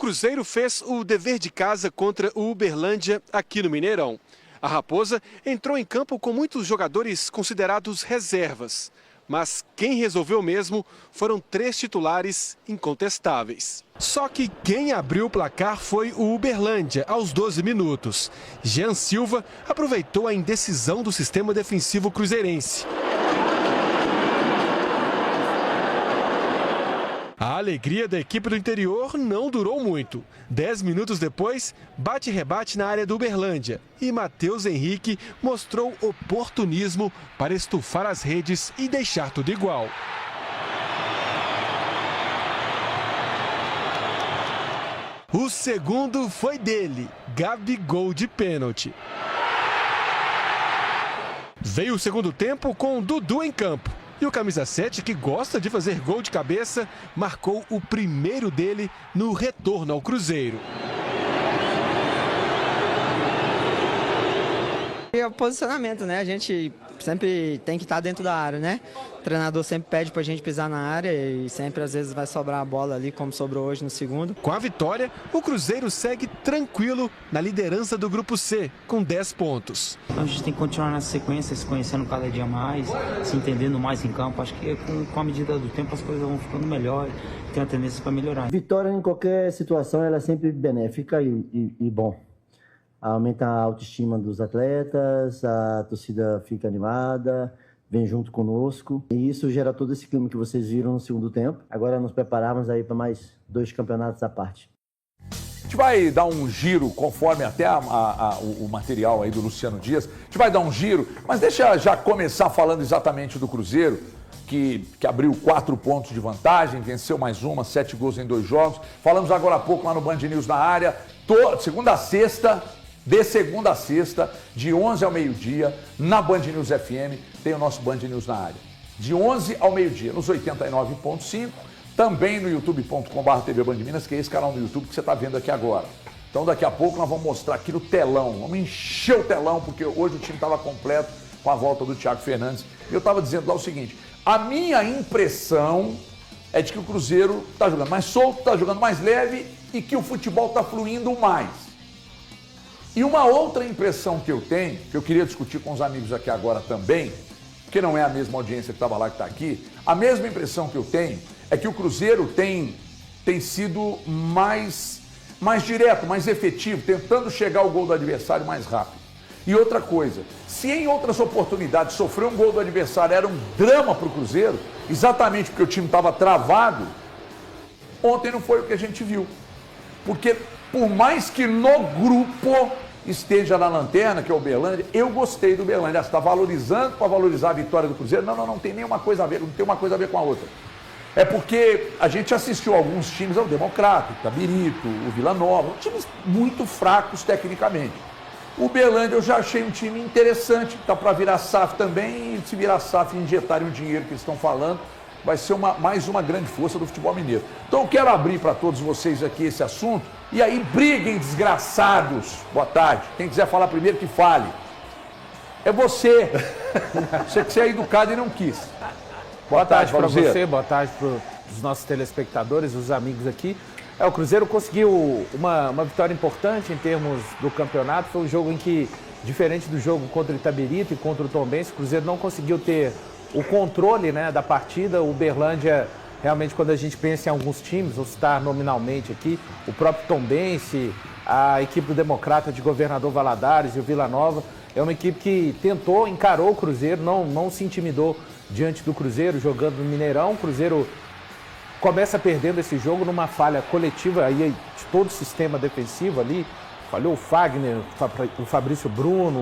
Cruzeiro fez o dever de casa contra o Uberlândia aqui no Mineirão. A Raposa entrou em campo com muitos jogadores considerados reservas. Mas quem resolveu mesmo foram 3 titulares incontestáveis. Só que quem abriu o placar foi o Uberlândia, aos 12 minutos. Jean Silva aproveitou a indecisão do sistema defensivo cruzeirense. A alegria da equipe do interior não durou muito. 10 minutos depois, bate-rebate na área do Uberlândia. E Matheus Henrique mostrou oportunismo para estufar as redes e deixar tudo igual. O segundo foi dele, Gabigol de pênalti. Veio o segundo tempo com Dudu em campo. E o camisa 7, que gosta de fazer gol de cabeça, marcou o primeiro dele no retorno ao Cruzeiro. E o posicionamento, né? A gente sempre tem que estar dentro da área, né? O treinador sempre pede pra gente pisar na área e sempre, às vezes, vai sobrar a bola ali, como sobrou hoje no segundo. Com a vitória, o Cruzeiro segue tranquilo na liderança do Grupo C, com 10 pontos. A gente tem que continuar nessa sequência, se conhecendo cada dia mais, se entendendo mais em campo. Acho que com a medida do tempo as coisas vão ficando melhor, tem a tendência para melhorar. Vitória em qualquer situação ela é sempre benéfica e bom. Aumenta a autoestima dos atletas, a torcida fica animada, vem junto conosco. E isso gera todo esse clima que vocês viram no segundo tempo. Agora nos preparamos aí para mais 2 campeonatos à parte. A gente vai dar um giro, conforme até o material aí do Luciano Dias. A gente vai dar um giro, mas deixa já começar falando exatamente do Cruzeiro, que abriu 4 pontos de vantagem, venceu mais 7 gols em 2 jogos. Falamos agora há pouco lá no Band News na área, segunda a sexta, de 11 ao meio-dia, na Band News FM, tem o nosso Band News na área. De 11 ao meio-dia, nos 89.5, também no youtube.com/TV Band Minas, que é esse canal no YouTube que você está vendo aqui agora. Então daqui a pouco nós vamos mostrar aqui no telão, vamos encher o telão, porque hoje o time estava completo com a volta do Thiago Fernandes. E eu estava dizendo lá o seguinte, a minha impressão é de que o Cruzeiro está jogando mais solto, está jogando mais leve e que o futebol está fluindo mais. E uma outra impressão que eu tenho, que eu queria discutir com os amigos aqui agora também, que não é a mesma audiência que estava lá que está aqui, a mesma impressão que eu tenho é que o Cruzeiro tem sido mais direto, mais efetivo, tentando chegar ao gol do adversário mais rápido. E outra coisa, se em outras oportunidades sofrer um gol do adversário era um drama para o Cruzeiro, exatamente porque o time estava travado, ontem não foi o que a gente viu. Porque por mais que no grupo esteja na lanterna, que é o Uberlândia, eu gostei do Uberlândia. Você está valorizando para valorizar a vitória do Cruzeiro? Não tem nenhuma coisa a ver, não tem uma coisa a ver com a outra. É porque a gente assistiu alguns times, o Democrata, o Tabirito, o Vila Nova, times muito fracos tecnicamente. O Uberlândia eu já achei um time interessante, está para virar SAF também, e se virar SAF e injetarem o dinheiro que eles estão falando, vai ser mais uma grande força do futebol mineiro. Então eu quero abrir para todos vocês aqui esse assunto, e aí briguem, desgraçados. Boa tarde. Quem quiser falar primeiro que fale. É você. Você que é educado e não quis. Boa tarde para você, boa tarde para os nossos telespectadores, os amigos aqui. O Cruzeiro conseguiu uma vitória importante em termos do campeonato. Foi um jogo em que, diferente do jogo contra o Itabirito e contra o Tombense, o Cruzeiro não conseguiu ter o controle, né, da partida. O Uberlândia, realmente, quando a gente pensa em alguns times, vou citar nominalmente aqui, o próprio Tombense, a equipe do Democrata de Governador Valadares e o Vila Nova, é uma equipe que encarou o Cruzeiro, não se intimidou diante do Cruzeiro, jogando no Mineirão. O Cruzeiro começa perdendo esse jogo numa falha coletiva aí de todo o sistema defensivo ali. Falhou o Fagner, o Fabrício Bruno,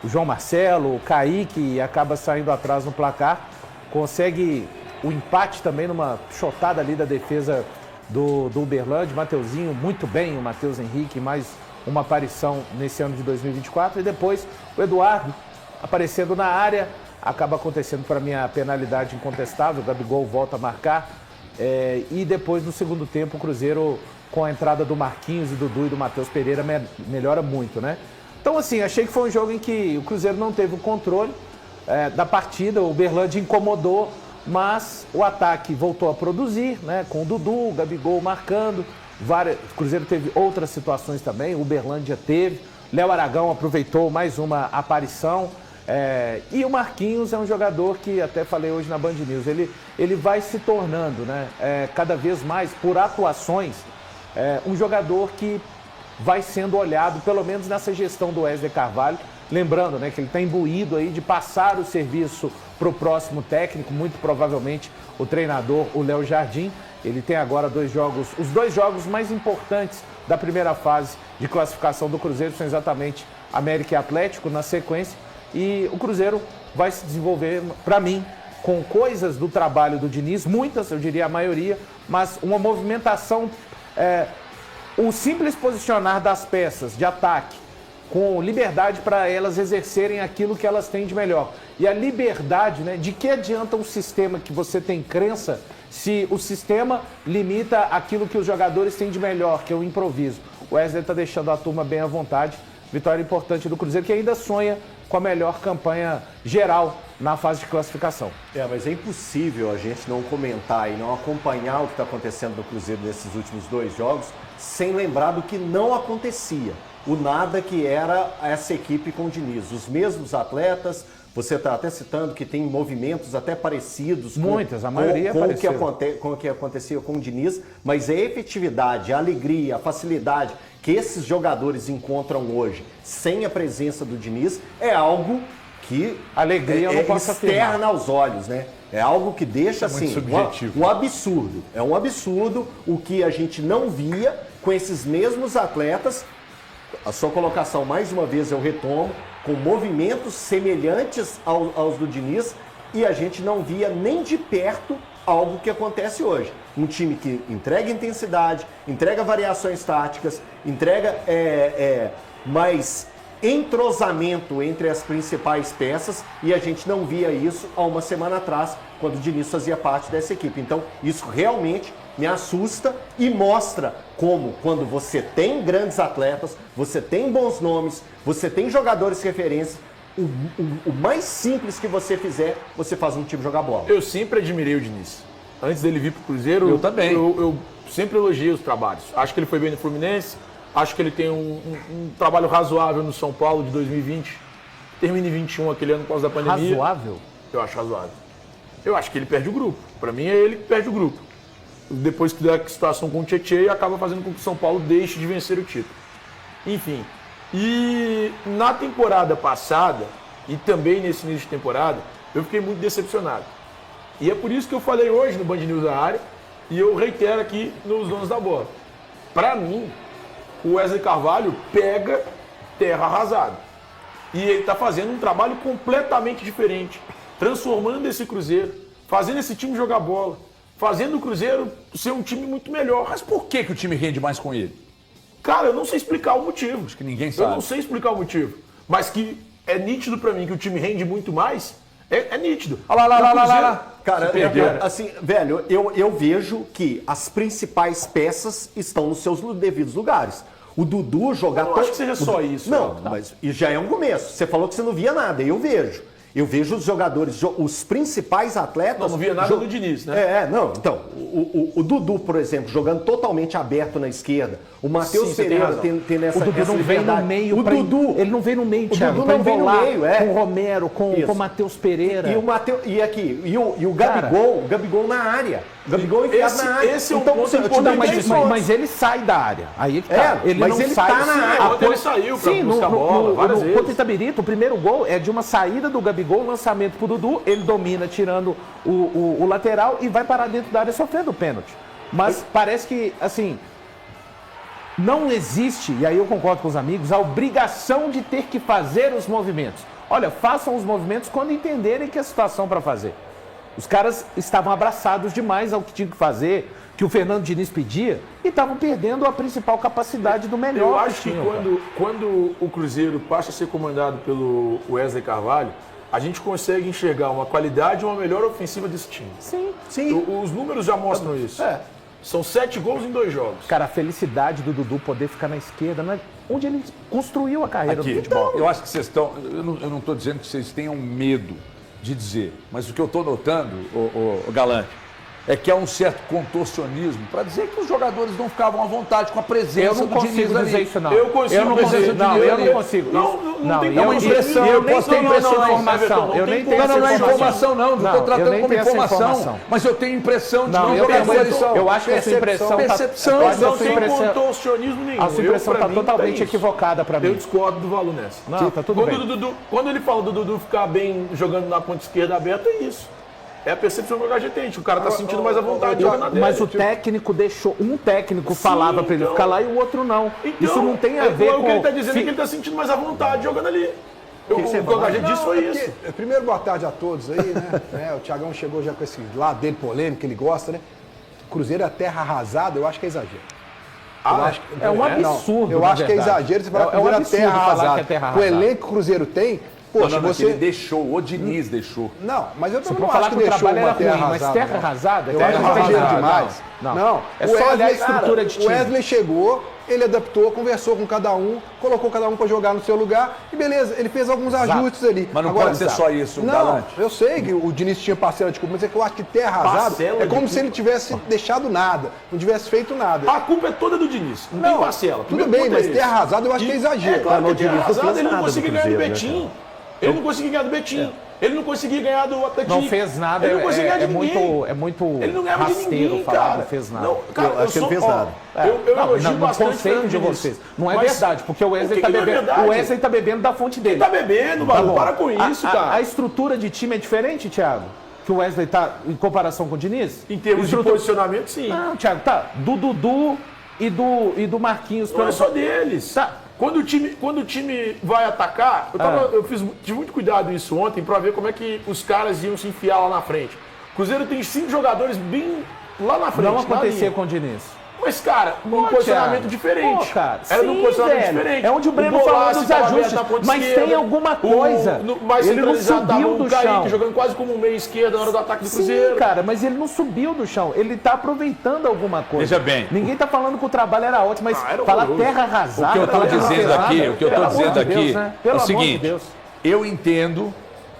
o João Marcelo, o Kaique, e acaba saindo atrás no placar. Consegue o empate também numa chotada ali da defesa do Uberlândia. Mateuzinho, muito bem, o Matheus Henrique, mais uma aparição nesse ano de 2024. E depois o Eduardo aparecendo na área. Acaba acontecendo para mim a penalidade incontestável, o Gabigol volta a marcar. E depois, no segundo tempo, o Cruzeiro, com a entrada do Marquinhos e do Dudu e do Matheus Pereira, melhora muito, né? Então, assim, achei que foi um jogo em que o Cruzeiro não teve o controle da partida, o Uberlândia incomodou, mas o ataque voltou a produzir, né? Com o Dudu, o Gabigol marcando, O Cruzeiro teve outras situações também, o Uberlândia teve, Léo Aragão aproveitou mais uma aparição. E o Marquinhos é um jogador que, até falei hoje na Band News, ele vai se tornando, né, cada vez mais, por atuações, um jogador que vai sendo olhado, pelo menos nessa gestão do Wesley Carvalho. Lembrando, né, que ele está imbuído aí de passar o serviço para o próximo técnico, muito provavelmente o treinador, o Léo Jardim. Ele tem agora os 2 jogos mais importantes da primeira fase de classificação do Cruzeiro são exatamente América e Atlético na sequência. E o Cruzeiro vai se desenvolver, para mim, com coisas do trabalho do Diniz, muitas, eu diria a maioria, mas uma movimentação, o simples posicionar das peças de ataque, com liberdade para elas exercerem aquilo que elas têm de melhor. E a liberdade, né? De que adianta um sistema que você tem crença se o sistema limita aquilo que os jogadores têm de melhor, que é o improviso? O Wesley está deixando a turma bem à vontade. Vitória importante do Cruzeiro, que ainda sonha com a melhor campanha geral na fase de classificação. Mas é impossível a gente não comentar e não acompanhar o que está acontecendo no Cruzeiro nesses últimos 2 jogos sem lembrar do que não acontecia. O nada que era essa equipe com o Diniz. Os mesmos atletas, você está até citando que tem movimentos até parecidos. A maioria com o que acontecia com o Diniz, mas a efetividade, a alegria, a facilidade que esses jogadores encontram hoje, sem a presença do Diniz, é algo que alegria eu não posso externa afirmar. aos olhos, né? É algo que deixa assim um absurdo. É um absurdo o que a gente não via com esses mesmos atletas. A sua colocação, mais uma vez, eu retomo, com movimentos semelhantes aos do Diniz, e a gente não via nem de perto algo que acontece hoje. Um time que entrega intensidade, entrega variações táticas, entrega mais entrosamento entre as principais peças, e a gente não via isso há uma semana atrás, quando o Diniz fazia parte dessa equipe. Então, isso realmente me assusta e mostra como, quando você tem grandes atletas, você tem bons nomes, você tem jogadores referência, o mais simples que você fizer, você faz um time jogar bola. Eu sempre admirei o Diniz. Antes dele vir para o Cruzeiro, eu também. Eu sempre elogiei os trabalhos. Acho que ele foi bem no Fluminense, acho que ele tem um trabalho razoável no São Paulo de 2020. Termina em 21, aquele ano após a pandemia. Razoável? Eu acho razoável. Eu acho que ele perde o grupo. Para mim, é ele que perde o grupo. Depois que dá a situação com o Tietê, acaba fazendo com que o São Paulo deixe de vencer o título. Enfim. E na temporada passada, e também nesse início de temporada, eu fiquei muito decepcionado. E é por isso que eu falei hoje no Band News da área, e eu reitero aqui nos donos da bola. Para mim, o Wesley Carvalho pega terra arrasada. E ele está fazendo um trabalho completamente diferente, transformando esse Cruzeiro, fazendo esse time jogar bola, fazendo o Cruzeiro ser um time muito melhor. Mas por que o time rende mais com ele? Cara, eu não sei explicar o motivo. Acho que ninguém sabe. Eu não sei explicar o motivo. Mas que é nítido pra mim que o time rende muito mais, é nítido. Olha lá. Cara, assim, velho, eu vejo que as principais peças estão nos seus devidos lugares. O Dudu jogar... Eu não acho que seja só isso. Não, mas e já é um começo. Você falou que você não via nada, eu vejo. Eu vejo os jogadores, os principais atletas... Não via nada do Diniz, né? Não. Então, o Dudu, por exemplo, jogando totalmente aberto na esquerda. O Matheus Pereira tendo essa liberdade. O Dudu não vem no meio. Ele não vem no meio, Thiago. O Dudu não vem no meio, com o Romero, com o Matheus Pereira. E o Gabigol na área. O Gabigol enfiado na área. Esse é um ponto importante. Mas ele sai da área. Aí que tá. Ele não sai tá na área. Ele saiu pra buscar a bola várias vezes. Contra o Itabirito, o primeiro gol é de uma saída do Gabigol, lançamento pro Dudu, ele domina tirando o lateral e vai parar dentro da área sofrendo o pênalti. Mas parece que, assim, não existe, e aí eu concordo com os amigos, a obrigação de ter que fazer os movimentos. Olha, façam os movimentos quando entenderem que é a situação para fazer. Os caras estavam abraçados demais ao que tinham que fazer, que o Fernando Diniz pedia, e estavam perdendo a principal capacidade do melhor. Eu acho que quando o Cruzeiro passa a ser comandado pelo Wesley Carvalho, a gente consegue enxergar uma qualidade e uma melhor ofensiva desse time. Sim. Os números já mostram isso. São 7 gols em 2 jogos. Cara, a felicidade do Dudu poder ficar na esquerda, né? Onde ele construiu a carreira do futebol. Eu acho que vocês estão... Eu não estou dizendo que vocês tenham medo de dizer, mas o que eu estou notando, o Galante, é que há um certo contorcionismo para dizer que os jogadores não ficavam à vontade com a presença do Diniz ali. Isso, não. Eu consigo eu não consigo. Não, eu não consigo. Não tem é uma impressão. Eu nem tenho essa informação. Eu nem tenho não é informação, não. Não estou tratando como informação. Mas eu tenho impressão de que os jogadores são. Eu acho que a sua impressão não tem contorcionismo nenhum. A sua impressão está totalmente equivocada para mim. Eu discordo do Valu nessa. Não, tá tudo bem. Quando ele fala do Dudu ficar bem jogando na ponta esquerda aberta, é isso. É a percepção que a gente tem. O cara tá sentindo mais à vontade jogando na dele. Mas o técnico deixou. Um técnico falava para ele ficar lá e o outro não. Então, isso não tem a ver com. O que ele tá dizendo é que ele tá sentindo mais à vontade jogando ali. O que a gente disse foi isso. Primeiro, boa tarde a todos aí, né? O Thiagão chegou já com esse lado dele polêmico que ele gosta, né? Cruzeiro é terra arrasada, eu acho que é exagero. É um absurdo. Eu acho que é exagero você falar que Cruzeiro é terra arrasada. O elenco que o Cruzeiro tem. Poxa, você... ele deixou, o Diniz deixou. Não, mas eu também não acho que deixou uma terra arrasada. Mas terra arrasada? Eu acho exagero demais. Não. É só olhar a estrutura de time. O Wesley chegou, ele adaptou, conversou com cada um, colocou cada um para jogar no seu lugar e beleza, ele fez alguns ajustes ali. Mas não pode ser só isso, Galante. Eu sei que o Diniz tinha parcela de culpa, mas é que eu acho que terra arrasada é como se ele tivesse deixado nada, não tivesse feito nada. A culpa é toda do Diniz, não tem parcela. Tudo bem, mas terra arrasada eu acho que é exagero. É claro que terra arrasada, ele não conseguiu ganhar do Betim. Ele não conseguiu ganhar do Betim. Ele não conseguia ganhar do Atlético. Não fez nada. Ele não conseguia ganhar de ninguém. É muito ele não ganhava de ninguém, falar, não fez nada. Eu acho que ele fez nada. Eu elogio bastante o conceito de vocês. Não é verdade, porque o Wesley tá bebendo. O Wesley tá bebendo da fonte dele. Ele tá bebendo, Balu, para com isso, cara. A estrutura de time é diferente, Thiago? Que o Wesley tá em comparação com o Diniz? Em termos de posicionamento, sim. Não, Thiago, tá. Do Dudu e do Marquinhos. Não é só deles. Tá. Quando o time vai atacar, eu tive muito cuidado isso ontem para ver como é que os caras iam se enfiar lá na frente. O Cruzeiro tem 5 jogadores bem lá na frente. Não acontecia com o Diniz. Mas, cara, um posicionamento diferente. Cara, era num posicionamento diferente. É onde o Breno falou dos ajustes, mas tem alguma coisa. Ele não subiu do chão. Jogando quase como um meio esquerda na hora do ataque do Cruzeiro. Sim, cara, mas ele não subiu do chão. Ele tá aproveitando alguma coisa. Veja bem. Ninguém tá falando que o trabalho era ótimo, mas falar terra arrasada... O que eu tô dizendo aqui, é o seguinte. Eu entendo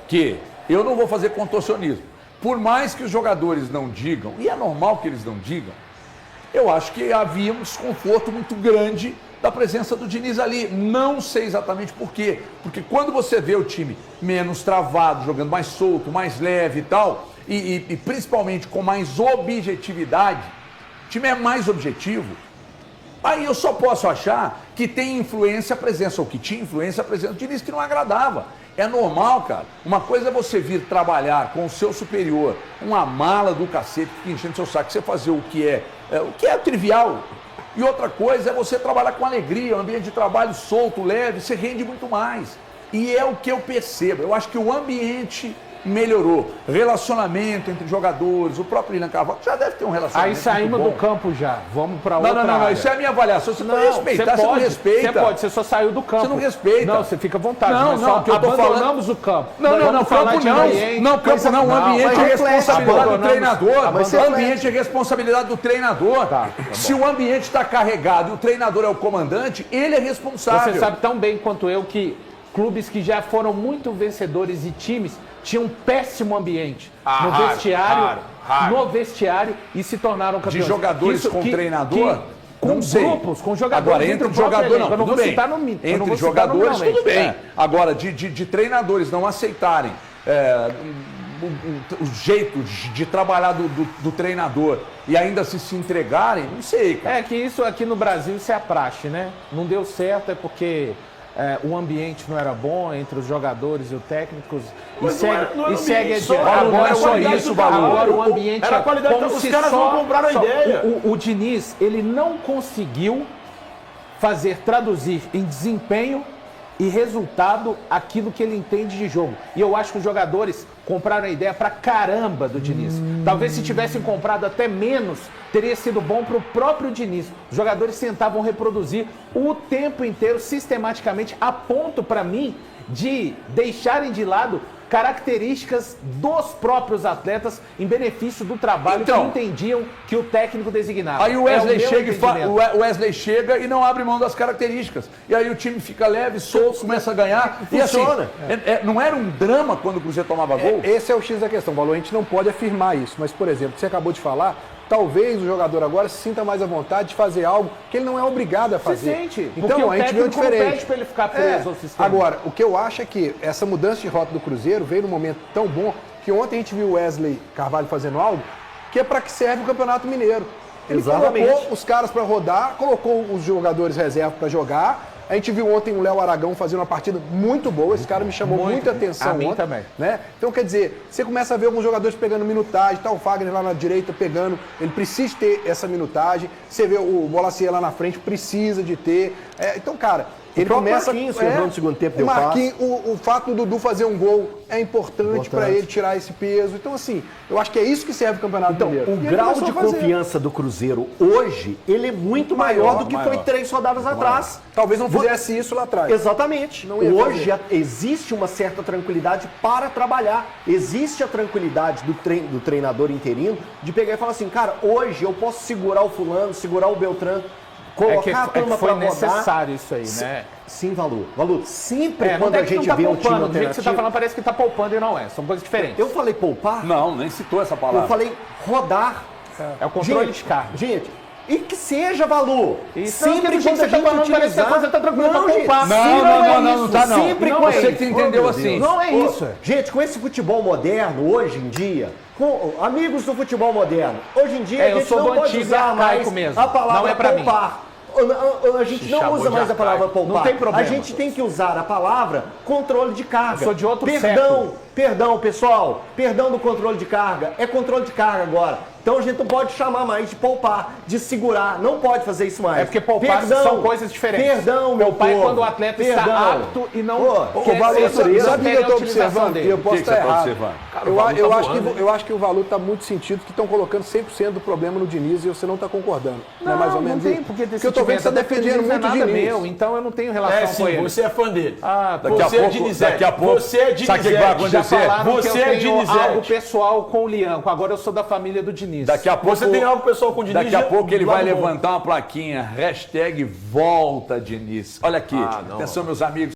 que eu não vou fazer contorcionismo. Por mais que os jogadores não digam, e é normal que eles não digam, eu acho que havia um desconforto muito grande da presença do Diniz ali. Não sei exatamente por quê. Porque quando você vê o time menos travado, jogando mais solto, mais leve e tal, e principalmente com mais objetividade, o time é mais objetivo, aí eu só posso achar que tem influência a presença, ou que tinha influência a presença do Diniz, que não agradava. É normal, cara. Uma coisa é você vir trabalhar com o seu superior, uma mala do cacete, que enchendo seu saco, você fazer o que é trivial. E outra coisa é você trabalhar com alegria, um ambiente de trabalho solto, leve, você rende muito mais. E é o que eu percebo. Eu acho que o ambiente melhorou. Relacionamento entre jogadores, o próprio William Carvalho já deve ter um relacionamento. Aí saímos do campo já. Vamos para outra área. Não, isso é a minha avaliação. Você pode respeitar, você não respeita. Você pode, você só saiu do campo. Você não respeita. Não, você fica à vontade. Não, que eu tô abandonamos o campo. Não, campo não. O ambiente é responsabilidade do treinador. O ambiente é responsabilidade do treinador. Se o ambiente está carregado e o treinador é o comandante, ele é responsável. Você sabe tão bem quanto eu que clubes que já foram muito vencedores e times tinham um péssimo ambiente no vestiário e se tornaram campeões. De jogadores com treinador? Com grupos, com jogadores. Agora, entre jogadores, não, tudo bem. Entre jogadores, tudo bem. Agora, de treinadores não aceitarem o jeito de trabalhar do treinador e ainda se entregarem, não sei, cara. É que isso aqui no Brasil, isso é a praxe, né? Não deu certo, é porque... o ambiente não era bom entre os jogadores e os técnicos e segue adiante. Agora é só isso, Balu. Agora o ambiente era a qualidade, os caras não compraram a ideia. O Diniz, ele não conseguiu traduzir em desempenho e resultado aquilo que ele entende de jogo. E eu acho que os jogadores compraram a ideia pra caramba do Diniz. Talvez se tivessem comprado até menos, teria sido bom pro próprio Diniz. Os jogadores tentavam reproduzir o tempo inteiro, sistematicamente, a ponto, pra mim, de deixarem de lado características dos próprios atletas em benefício do trabalho que entendiam que o técnico designava. Aí o Wesley chega e não abre mão das características. E aí o time fica leve, solto, começa a ganhar. Funciona. E assim, não era um drama quando o Cruzeiro tomava gol? Esse é o X da questão, Valor. A gente não pode afirmar isso. Mas, por exemplo, você acabou de falar, talvez o jogador agora se sinta mais à vontade de fazer algo que ele não é obrigado a fazer. Se sente. Então, a gente viu diferente. Não pede para ele ficar preso ao sistema. Agora, o que eu acho é que essa mudança de rota do Cruzeiro veio num momento tão bom que ontem a gente viu o Wesley Carvalho fazendo algo que é para que serve o Campeonato Mineiro. Ele colocou os caras para rodar, colocou os jogadores reserva para jogar. A gente viu ontem o Léo Aragão fazendo uma partida muito boa. Esse cara me chamou muita atenção ontem. A mim também. Né? Então, quer dizer, você começa a ver alguns jogadores pegando minutagem, tá o Fagner lá na direita pegando, ele precisa ter essa minutagem. Você vê o Bolacier lá na frente, precisa de ter. Então, cara, ele começa... Marquinhos, que entrou no segundo tempo, deu passe. O fato do Dudu fazer um gol é importante para ele tirar esse peso. Então, assim, eu acho que é isso que serve o Campeonato Mineiro. O grau de confiança do Cruzeiro hoje, ele é muito maior do que foi 3 rodadas atrás. Talvez não fizesse isso lá atrás. Exatamente. Hoje existe uma certa tranquilidade para trabalhar. Existe a tranquilidade do treinador interino de pegar e falar assim, cara, hoje eu posso segurar o fulano, segurar o Beltrano, colocar a turma para rodar. Foi necessário isso aí, né? Sim, Valor, sempre quando a gente vê um time alternativo... Do jeito que você está falando, parece que está poupando e não é. São coisas diferentes. Eu falei poupar? Não, nem citou essa palavra. Eu falei rodar. É o controle de carga. Gente, e que seja, Valor. Sempre quando você está falando, parece que a coisa está tranquila para poupar. Não tá não. Sempre não, você que entendeu assim. Não é isso. Gente, com esse futebol moderno, hoje em dia, com amigos do futebol moderno, hoje em dia a gente não pode usar mais a palavra poupar. A gente não usa mais a palavra poupar. Não tem problema. A gente tem que usar a palavra controle de carga. Eu sou de outro Perdão, pessoal. Perdão do controle de carga. É controle de carga agora. Então a gente não pode chamar mais de poupar, de segurar. Não pode fazer isso mais. É porque poupar são coisas diferentes. Perdão, meu pai, povo. quando o atleta está apto e não quer sabe o que eu estou observando? Eu posso estar errado. Eu acho que o Valor está muito sentido que estão colocando 100% do problema no Diniz e você não está concordando. Não é mais ou menos isso? Porque eu estou vendo que você está defendendo muito o Diniz. Então eu não tenho relação com ele. Você é fã dele. Daqui a pouco. Você é Dinizete. Sabe o que vai acontecer? Você é Dinizete. Algo pessoal com o Lianco. Agora eu sou da família do Diniz. Daqui a pouco você tem algo pessoal com o Diniz. Daqui a pouco ele vai levantar uma plaquinha, #volta Diniz. Olha aqui, atenção meus amigos.